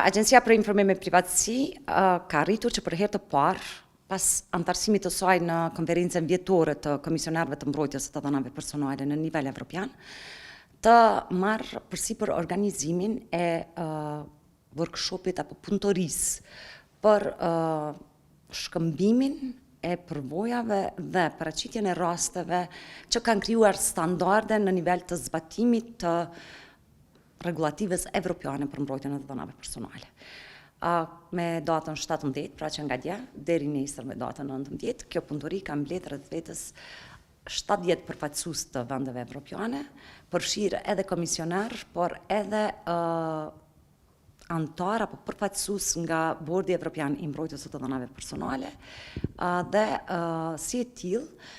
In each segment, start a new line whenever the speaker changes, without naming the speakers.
Agjencia për Informim e Privatësi ka arritur që për herë të parë, pas antarësimit të saj në konferencën vjetore të komisionarëve të mbrojtjes së të dhënave personale në nivel evropian, të marrë përsipër organizimin e workshopit apo punëtorisë për shkëmbimin e përvojave dhe paraqitjen e rasteve që kanë krijuar standarde në nivel të zbatimit të regulativës evropiane për mbrojtjen e të dhënave personale. Me datën 17, pra që nga dje, deri nesër me datën 19, kjo punëtori ka mbledh rreth vetës 70 përfaqësues të vendeve evropiane, përfshirë edhe komisionar, por edhe antar apo përfaqësues nga Bordi Evropian i mbrojtjes së të dhënave personale, dhe si e tillë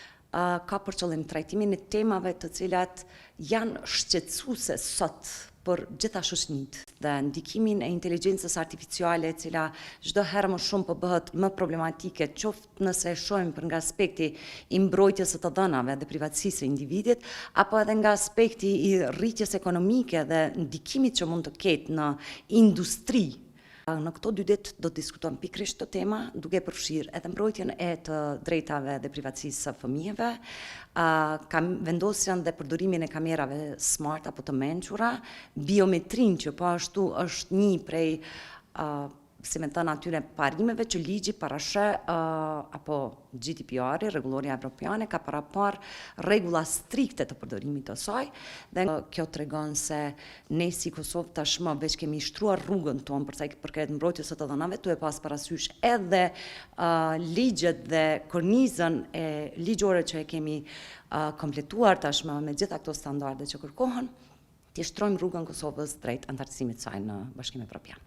ka për qëllim trajtimin e temave të cilat janë shqetësuese sot për gjitha shoqëritë dhe ndikimin e inteligjencës artificiale, e cila çdo herë më shumë po bëhet më problematike, qoftë nëse e shohim për nga aspekti i mbrojtjes së të dhënave dhe privatësisë së individit, apo edhe nga aspekti i rritjes ekonomike dhe ndikimit që mund të ketë në industri. Në këto 2 ditë do të diskutojmë pikërisht këtë tema, duke përfshirë edhe mbrojtjen e të drejtave dhe privatësisë së fëmijëve, vendosjen dhe përdorimin e kamerave smart apo të mençura, biometrinë që po ashtu është një prej si me thënë atyre parimeve që ligji parashë apo GDPR-i, rregulloria evropiane, ka parapar rregulla strikte të përdorimit të saj, dhe kjo tregon se ne si Kosovë tashmë veç kemi shtruar rrugën tonë për sa i përket mbrojtjes së të dhënave, duke pas parasysh edhe ligjet dhe kornizën e ligjore që e kemi kompletuar tashmë me gjitha këto standarde që kërkohen, të shtrojmë rrugën Kosovës drejt antarësimit saj në Bashkimin Evropian.